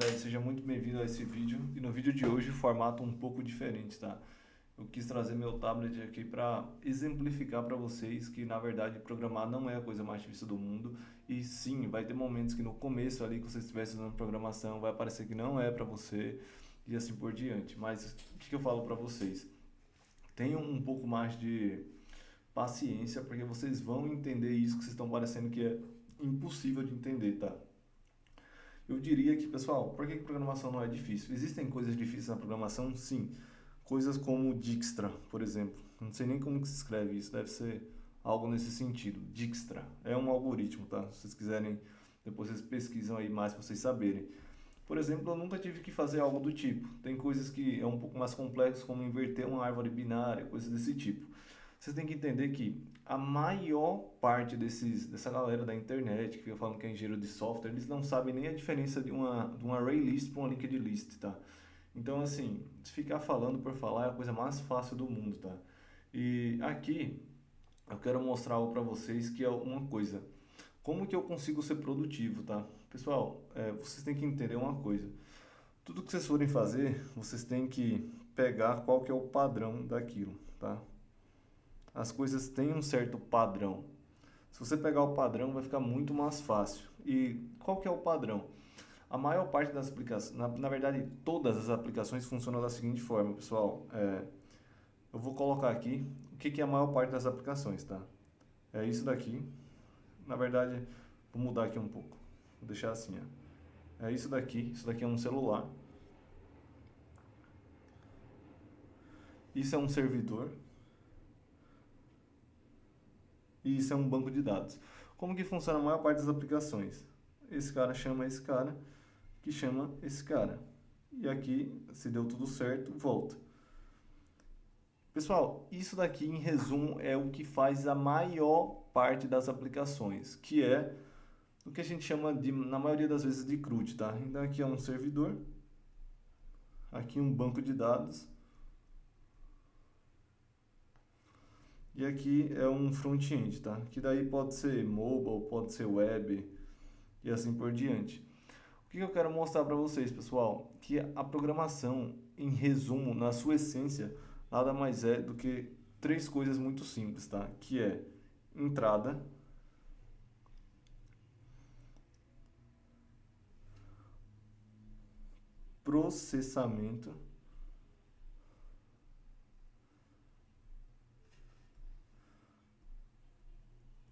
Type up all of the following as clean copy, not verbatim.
Seja muito bem-vindo a esse vídeo. E no vídeo de hoje, o formato um pouco diferente, tá? Eu quis trazer meu tablet aqui para exemplificar para vocês que, na verdade, programar não é a coisa mais difícil do mundo. E sim, vai ter momentos que no começo ali, que você estiver estudando programação, vai parecer que não é para você e assim por diante. Mas o que eu falo para vocês? Tenham um pouco mais de paciência, porque vocês vão entender isso que vocês estão parecendo que é impossível de entender, tá? Eu diria que, pessoal, por que programação não é difícil? Existem coisas difíceis na programação? Sim. Coisas como Dijkstra, por exemplo. Não sei nem como que se escreve isso, deve ser algo nesse sentido. Dijkstra é um algoritmo, tá? Se vocês quiserem, depois vocês pesquisam aí mais para vocês saberem. Por exemplo, eu nunca tive que fazer algo do tipo. Tem coisas que é um pouco mais complexo, como inverter uma árvore binária, coisas desse tipo. Vocês têm que entender que a maior parte dessa galera da internet que fica falando que é engenheiro de software, eles não sabem nem a diferença de uma array list para uma linked list, tá? Então, assim, se ficar falando por falar é a coisa mais fácil do mundo, tá? E aqui eu quero mostrar algo para vocês que é uma coisa. Como que eu consigo ser produtivo, tá? Pessoal, vocês têm que entender uma coisa. Tudo que vocês forem fazer, vocês têm que pegar qual que é o padrão daquilo, tá? As coisas têm um certo padrão. Se você pegar o padrão, vai ficar muito mais fácil. E qual que é o padrão? A maior parte das aplicações, na verdade, todas as aplicações funcionam da seguinte forma, pessoal. Eu vou colocar aqui o que é a maior parte das aplicações, tá? É isso daqui. Na verdade, vou mudar aqui um pouco. Vou deixar assim, ó. É isso daqui. Isso daqui é um celular. Isso é um servidor. E isso é um banco de dados. Como que funciona a maior parte das aplicações? Esse cara chama esse cara, que chama esse cara. E aqui, se deu tudo certo, volta. Pessoal, isso daqui em resumo é o que faz a maior parte das aplicações, que é o que a gente chama de, na maioria das vezes, de CRUD, tá? Então aqui é um servidor, aqui um banco de dados e aqui é um front-end, tá? Que daí pode ser mobile, pode ser web e assim por diante. O que eu quero mostrar para vocês, pessoal? Que a programação, em resumo, na sua essência, nada mais é do que três coisas muito simples, tá? Que é entrada, processamento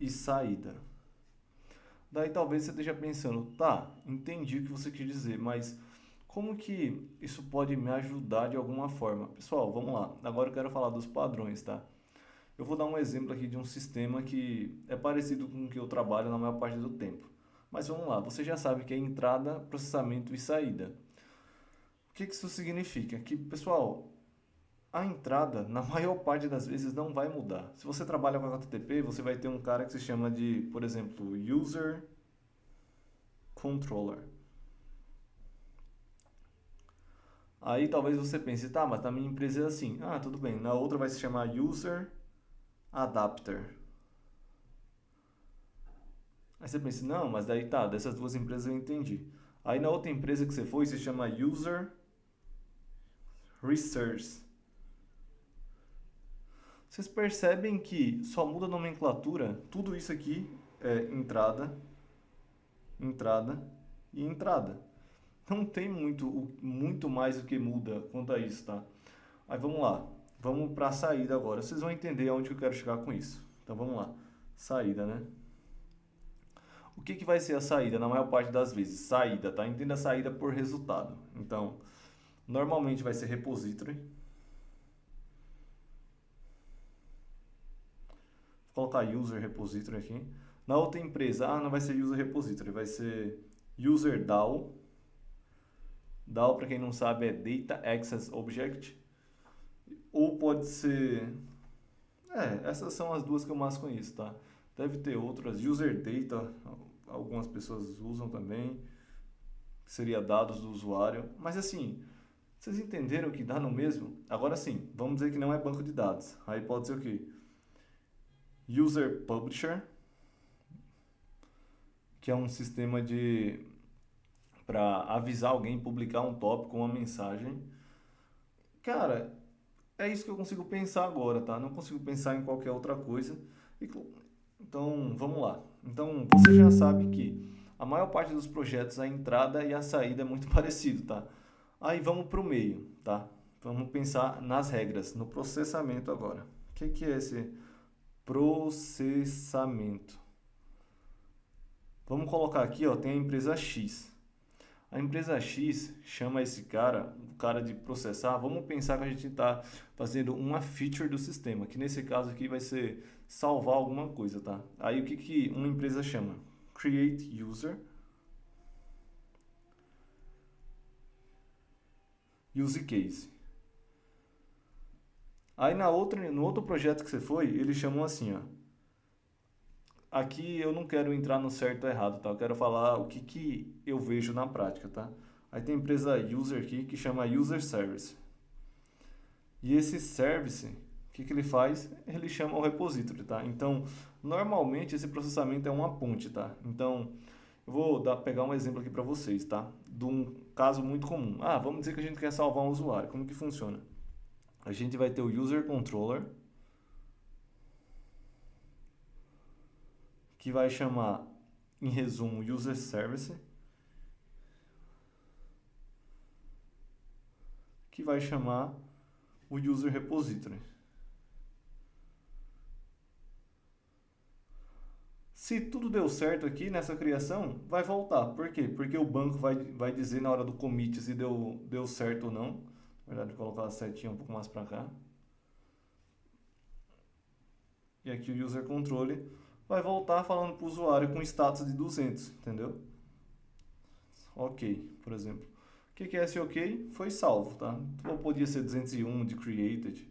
e saída. Daí talvez você esteja pensando, tá, entendi o que você quis dizer, mas como que isso pode me ajudar de alguma forma? Pessoal, vamos lá. Agora eu quero falar dos padrões, tá? Eu vou dar um exemplo aqui de um sistema que é parecido com o que eu trabalho na maior parte do tempo. Mas vamos lá, você já sabe que é entrada, processamento e saída. O que isso significa? Que, pessoal, a entrada, na maior parte das vezes, não vai mudar. Se você trabalha com HTTP, você vai ter um cara que se chama de, por exemplo, User Controller. Aí talvez você pense, tá, mas na minha empresa é assim. Ah, tudo bem. Na outra vai se chamar User Adapter. Aí você pensa, não, mas daí tá, dessas duas empresas eu entendi. Aí na outra empresa que você foi se chama User Resource. Vocês percebem que só muda a nomenclatura? Tudo isso aqui é entrada, entrada e entrada. Não tem muito mais o que muda quanto a isso, tá? Aí vamos lá. Vamos para a saída agora. Vocês vão entender aonde eu quero chegar com isso. Então vamos lá. Saída, né? O que vai ser a saída na maior parte das vezes? Saída, tá? Entenda a saída por resultado. Então, normalmente vai ser repository. Vou colocar user repository aqui. Na outra empresa, não vai ser user repository, vai ser user DAO. DAO, para quem não sabe, é Data Access Object. Ou pode ser... essas são as duas que eu mais conheço, tá? Deve ter outras. User Data, algumas pessoas usam também. Seria dados do usuário. Mas assim, vocês entenderam que dá no mesmo? Agora sim, vamos dizer que não é banco de dados. Aí pode ser o quê? User Publisher, que é um sistema de para avisar alguém, publicar um tópico, uma mensagem. Cara, é isso que eu consigo pensar agora, tá? Não consigo pensar em qualquer outra coisa. E Então, vamos lá. Então, você já sabe que a maior parte dos projetos, a entrada e a saída é muito parecido, tá? Aí vamos para o meio, tá? Vamos pensar nas regras, no processamento agora. O que é esse processamento? Vamos colocar aqui, ó, tem a empresa X. A empresa X chama esse cara, o cara de processar. Vamos pensar que a gente está fazendo uma feature do sistema, que nesse caso aqui vai ser salvar alguma coisa, tá? Aí o que uma empresa chama? Create user, use case. Aí no outro projeto que você foi, eles chamam assim, ó. Aqui eu não quero entrar no certo ou errado, tá? Eu quero falar o que eu vejo na prática, tá? Aí tem a empresa user aqui que chama user service. E esse service, o que ele faz? Ele chama o repository, tá? Então, normalmente esse processamento é uma ponte, tá? Então, eu vou pegar um exemplo aqui para vocês, tá? De um caso muito comum. Ah, vamos dizer que a gente quer salvar um usuário. Como que funciona? A gente vai ter o user controller, que vai chamar, em resumo, user service, que vai chamar o user repository. Se tudo deu certo aqui nessa criação, vai voltar. Por quê? Porque o banco vai dizer na hora do commit se deu certo ou não. Na verdade, vou colocar a setinha um pouco mais para cá. E aqui o user controle vai voltar falando para o usuário com status de 200, entendeu? Ok, por exemplo. O que é esse ok? Foi salvo, tá? Ou podia ser 201 de created.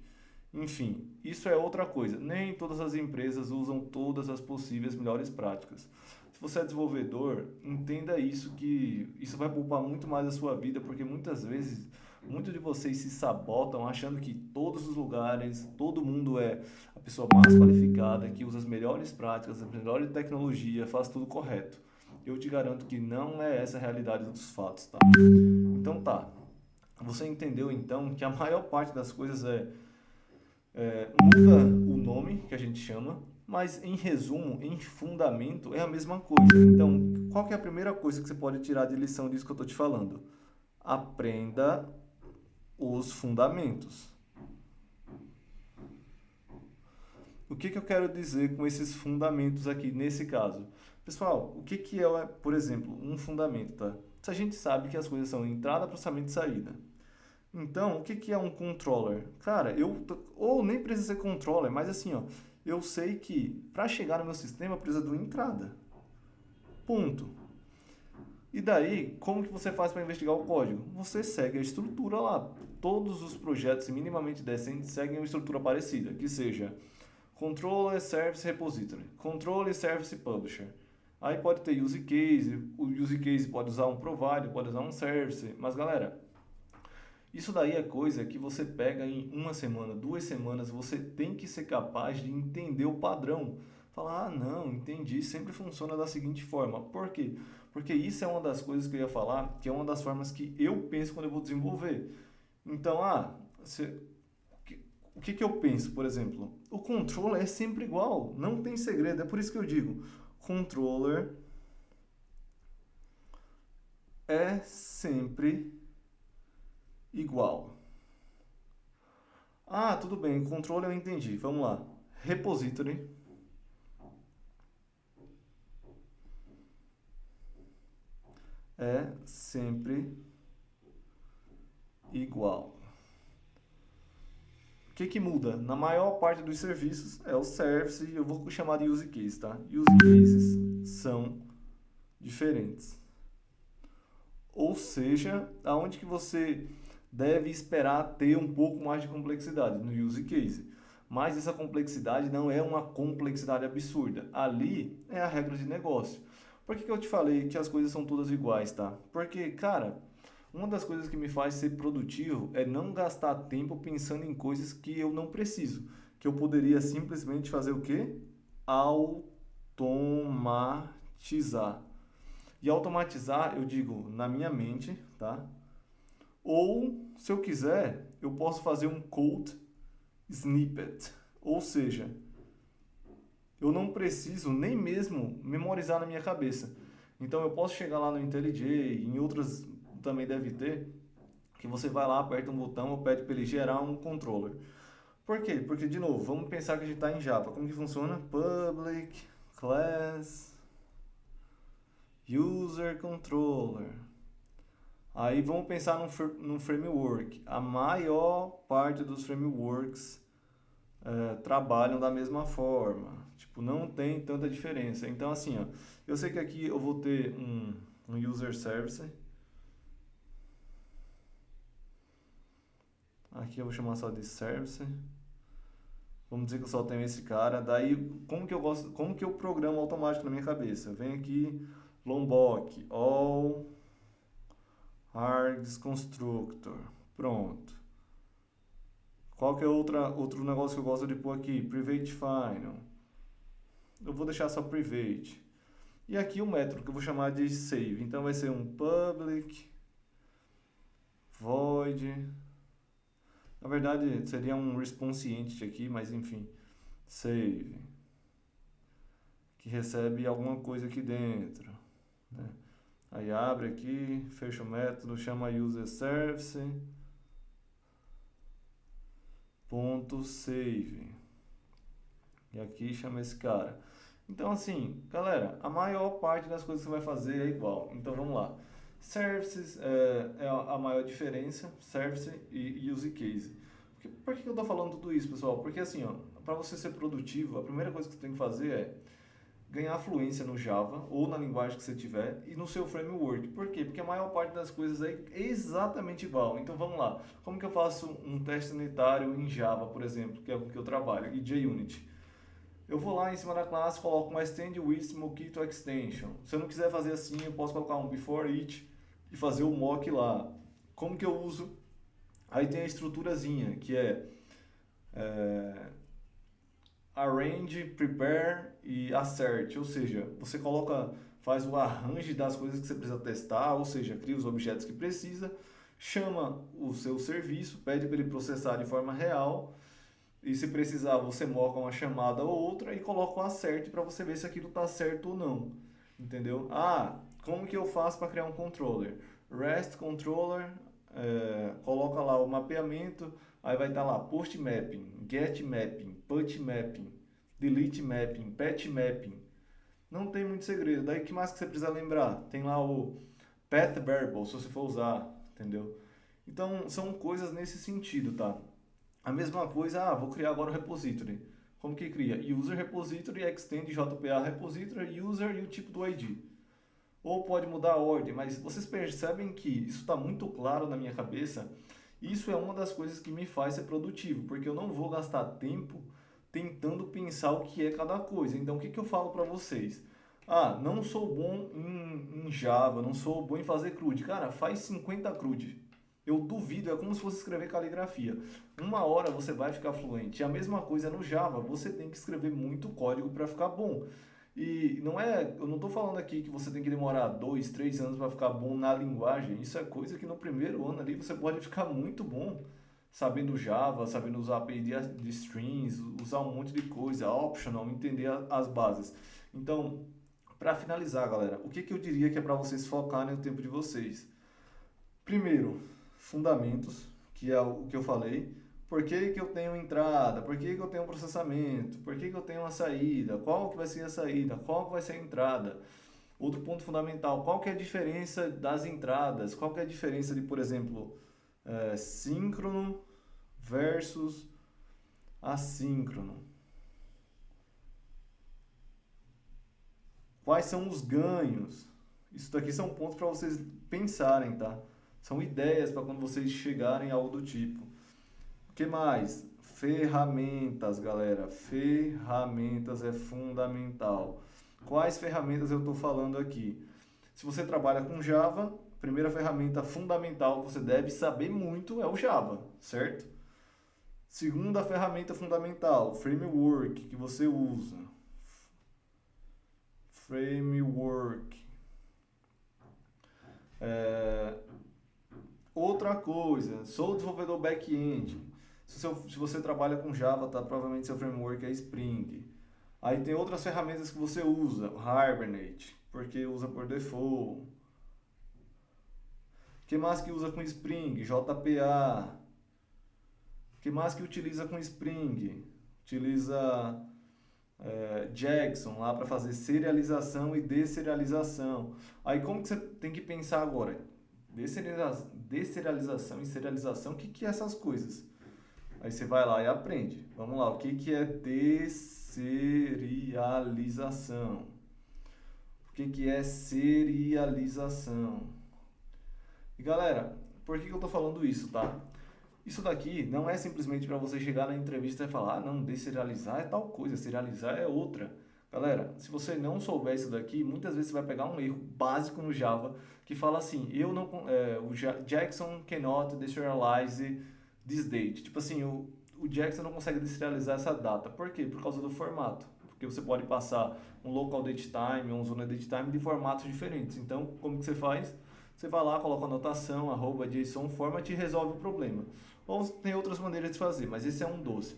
Enfim, isso é outra coisa. Nem todas as empresas usam todas as possíveis melhores práticas. Se você é desenvolvedor, entenda isso, que isso vai poupar muito mais a sua vida, porque muitas vezes, muitos de vocês se sabotam achando que todos os lugares, todo mundo é a pessoa mais qualificada, que usa as melhores práticas, a melhor tecnologia, faz tudo correto. Eu te garanto que não é essa a realidade dos fatos, tá? Então tá. Você entendeu então que a maior parte das coisas muda o nome que a gente chama, mas em resumo, em fundamento, é a mesma coisa. Então, qual que é a primeira coisa que você pode tirar de lição disso que eu estou te falando? Aprenda os fundamentos. O que eu quero dizer com esses fundamentos aqui, nesse caso? Pessoal, o que é, por exemplo, um fundamento, tá? Se a gente sabe que as coisas são entrada, processamento e saída. Então, o que é um controller? Cara, ou nem precisa ser controller, mas assim, ó, eu sei que para chegar no meu sistema precisa de uma entrada. Ponto. E daí, como que você faz para investigar o código? Você segue a estrutura lá. Todos os projetos minimamente decentes seguem uma estrutura parecida, que seja controller, service, repository, controller, service, publisher. Aí pode ter use case, o use case pode usar um provider, pode usar um service, mas galera, isso daí é coisa que você pega em uma semana, 2 semanas, você tem que ser capaz de entender o padrão. Falar, ah, não, entendi, sempre funciona da seguinte forma. Por quê? Porque isso é uma das coisas que eu ia falar, que é uma das formas que eu penso quando eu vou desenvolver. Então, o que eu penso, por exemplo? O controller é sempre igual, não tem segredo. É por isso que eu digo, controller é sempre igual. Ah, tudo bem, controle eu entendi. Vamos lá. Repository é sempre igual. O que muda? Na maior parte dos serviços é o service, e eu vou chamar de use case, tá? Use cases são diferentes. Ou seja, aonde que você deve esperar ter um pouco mais de complexidade no use case. Mas essa complexidade não é uma complexidade absurda. Ali é a regra de negócio. Por que eu te falei que as coisas são todas iguais, tá? Porque, cara, uma das coisas que me faz ser produtivo é não gastar tempo pensando em coisas que eu não preciso. Que eu poderia simplesmente fazer o quê? Automatizar. E automatizar, eu digo, na minha mente, tá? Ou, se eu quiser, eu posso fazer um code snippet. Ou seja, eu não preciso nem mesmo memorizar na minha cabeça. Então eu posso chegar lá no IntelliJ, em outras também deve ter, que você vai lá, aperta um botão ou pede para ele gerar um controller. Por quê? Porque, de novo, vamos pensar que a gente está em Java. Como que funciona? Public, class, user controller. Aí vamos pensar num framework. A maior parte dos frameworks trabalham da mesma forma. Tipo, não tem tanta diferença. Então, assim, ó, eu sei que aqui eu vou ter um user service. Aqui eu vou chamar só de service. Vamos dizer que eu só tenho esse cara. Daí, como que eu programo automático na minha cabeça? Eu venho aqui, Lombok, all args constructor. Pronto. Qual que é outro negócio que eu gosto de pôr aqui? Private final. Eu vou deixar só private. E aqui o método que eu vou chamar de save. Então vai ser um public void. Na verdade seria um response entity aqui, mas enfim. Save. Que recebe alguma coisa aqui dentro, né? Aí abre aqui, fecha o método, chama user service ponto save. E aqui chama esse cara. Então, assim, galera, a maior parte das coisas que você vai fazer é igual. Então, vamos lá. Services é a maior diferença, service e use case. Por que eu estou falando tudo isso, pessoal? Porque, assim, para você ser produtivo, a primeira coisa que você tem que fazer é ganhar fluência no Java ou na linguagem que você tiver e no seu framework. Por quê? Porque a maior parte das coisas é exatamente igual. Então, vamos lá. Como que eu faço um teste unitário em Java, por exemplo, que é o que eu trabalho, e JUnit? Eu vou lá em cima da classe, coloco uma extend with Mockito extension. Se eu não quiser fazer assim, eu posso colocar um before each e fazer o mock lá. Como que eu uso? Aí tem a estruturazinha, que é arrange, prepare e assert. Ou seja, você faz o arrange das coisas que você precisa testar, ou seja, cria os objetos que precisa, chama o seu serviço, pede para ele processar de forma real. E se precisar, você moca uma chamada ou outra e coloca um assert para você ver se aquilo está certo ou não. Entendeu? Ah, como que eu faço para criar um controller? REST controller, coloca lá o mapeamento, aí vai estar lá post mapping, get mapping, put mapping, delete mapping, patch mapping. Não tem muito segredo. Daí, o que mais que você precisa lembrar? Tem lá o path variable, se você for usar, entendeu? Então, são coisas nesse sentido, tá? A mesma coisa, vou criar agora um repository. Como que cria? User repository, extend JPA repository, user e o tipo do ID. Ou pode mudar a ordem, mas vocês percebem que isso está muito claro na minha cabeça. Isso é uma das coisas que me faz ser produtivo, porque eu não vou gastar tempo tentando pensar o que é cada coisa. Então, o que eu falo para vocês? Não sou bom em Java, não sou bom em fazer CRUD. Cara, faz 50 CRUD. Eu duvido, é como se fosse escrever caligrafia. Uma hora você vai ficar fluente. E a mesma coisa no Java, você tem que escrever muito código para ficar bom. E eu não estou falando aqui que você tem que demorar 2, 3 anos para ficar bom na linguagem. Isso é coisa que no primeiro ano ali você pode ficar muito bom, sabendo Java, sabendo usar API de strings, usar um monte de coisa, optional, entender as bases. Então, para finalizar, galera, o que eu diria que é para vocês focarem no tempo de vocês? Primeiro, fundamentos, que é o que eu falei. Por que eu tenho entrada? Por que eu tenho processamento? Por que eu tenho uma saída? Qual que vai ser a saída? Qual que vai ser a entrada? Outro ponto fundamental, qual que é a diferença das entradas? Qual que é a diferença de, por exemplo, síncrono versus assíncrono? Quais são os ganhos? Isso daqui são pontos para vocês pensarem, tá? São ideias para quando vocês chegarem a algo do tipo. O que mais? Ferramentas, galera. Ferramentas é fundamental. Quais ferramentas eu estou falando aqui? Se você trabalha com Java, a primeira ferramenta fundamental que você deve saber muito é o Java, certo? Segunda ferramenta fundamental, framework que você usa. Framework. É, outra coisa, sou desenvolvedor back-end. Se você trabalha com Java, tá? Provavelmente seu framework é Spring. Aí tem outras ferramentas que você usa, o Hibernate, porque usa por default. O que mais que usa com Spring? JPA. O que mais que utiliza com Spring? Utiliza Jackson lá para fazer serialização e deserialização. Aí como que você tem que pensar agora? Deserialização e serialização, o que que é essas coisas? Aí você vai lá e aprende. Vamos lá, o que que é deserialização? O que que é serialização? E galera, por que que eu tô falando isso, tá? Isso daqui não é simplesmente para você chegar na entrevista e falar, ah, não, deserializar é tal coisa, serializar é outra. Galera, se você não souber isso daqui, muitas vezes você vai pegar um erro básico no Java que fala assim, Jackson cannot deserialize this date. Tipo assim, o Jackson não consegue deserializar essa data. Por quê? Por causa do formato. Porque você pode passar um local date time ou um zona date time de formatos diferentes. Então, como que você faz? Você vai lá, coloca a anotação, @JSON format e resolve o problema. Ou tem outras maneiras de fazer, mas esse é um doce.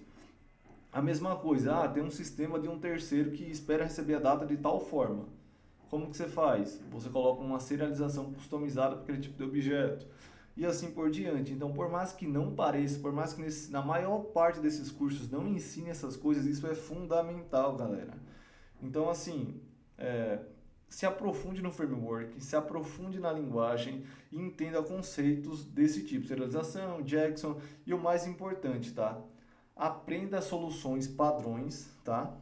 A mesma coisa, tem um sistema de um terceiro que espera receber a data de tal forma. Como que você faz? Você coloca uma serialização customizada para aquele tipo de objeto. E assim por diante. Então, por mais que não pareça, por mais que na maior parte desses cursos não ensine essas coisas, isso é fundamental, galera. Então, assim, se aprofunde no framework, se aprofunde na linguagem e entenda conceitos desse tipo, serialização, Jackson e o mais importante, tá? Aprenda soluções padrões, tá?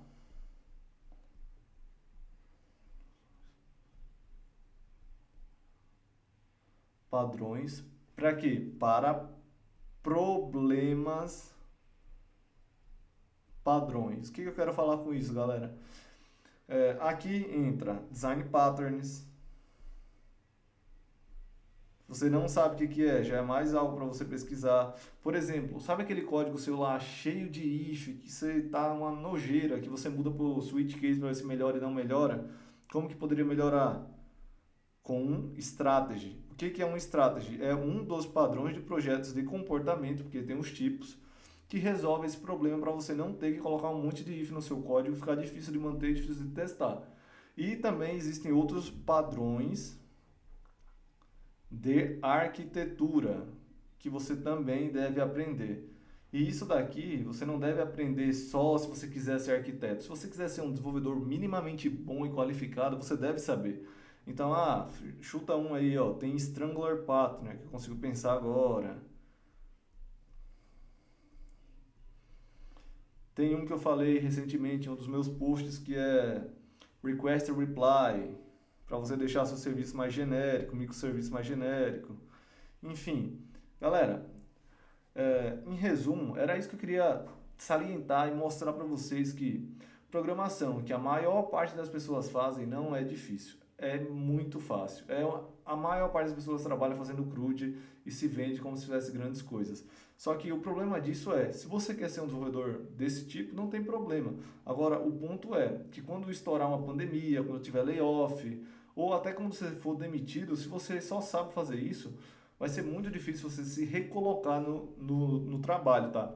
Padrões, para quê? Para problemas padrões. O que eu quero falar com isso, galera? Aqui entra design patterns. Você não sabe o que é, já é mais algo para você pesquisar. Por exemplo, sabe aquele código seu lá cheio de if, que você tá uma nojeira, que você muda pro switch case para ver se melhora e não melhora? Como que poderia melhorar? Com um strategy. O que é um strategy? É um dos padrões de projetos de comportamento, porque tem os tipos, que resolve esse problema para você não ter que colocar um monte de if no seu código, ficar difícil de manter, difícil de testar. E também existem outros padrões de arquitetura que você também deve aprender. E isso daqui você não deve aprender só se você quiser ser arquiteto. Se você quiser ser um desenvolvedor minimamente bom e qualificado, você deve saber. Então, chuta um aí, ó, tem Strangler Pattern, que eu consigo pensar agora. Tem um que eu falei recentemente em um dos meus posts que é Request Reply, para você deixar seu serviço mais genérico, microserviço mais genérico. Enfim, galera, em resumo, era isso que eu queria salientar e mostrar para vocês que programação, que a maior parte das pessoas fazem, não é difícil. É muito fácil. A maior parte das pessoas trabalha fazendo CRUD e se vende como se fizesse grandes coisas. Só que o problema disso se você quer ser um desenvolvedor desse tipo, não tem problema. Agora, o ponto é que quando estourar uma pandemia, quando tiver layoff, ou até quando você for demitido, se você só sabe fazer isso, vai ser muito difícil você se recolocar no trabalho, tá?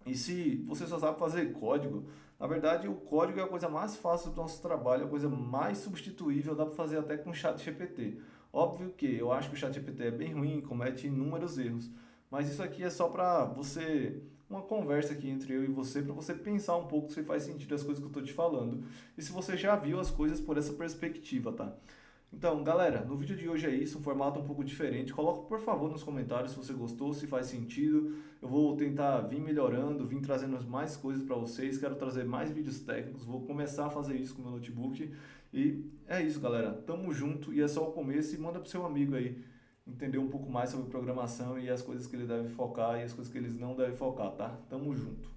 E se você só sabe fazer código, na verdade o código é a coisa mais fácil do nosso trabalho, a coisa mais substituível, dá para fazer até com o ChatGPT. Óbvio que eu acho que o ChatGPT é bem ruim, comete inúmeros erros, mas isso aqui é só para você, uma conversa aqui entre eu e você, para você pensar um pouco se faz sentido as coisas que eu estou te falando e se você já viu as coisas por essa perspectiva, tá? Então, galera, no vídeo de hoje é isso, um formato um pouco diferente. Coloca, por favor, nos comentários se você gostou, se faz sentido. Eu vou tentar vir melhorando, vir trazendo mais coisas para vocês. Quero trazer mais vídeos técnicos, vou começar a fazer isso com o meu notebook. E é isso, galera. Tamo junto e é só o começo. E manda pro seu amigo aí entender um pouco mais sobre programação e as coisas que ele deve focar e as coisas que eles não devem focar, tá? Tamo junto.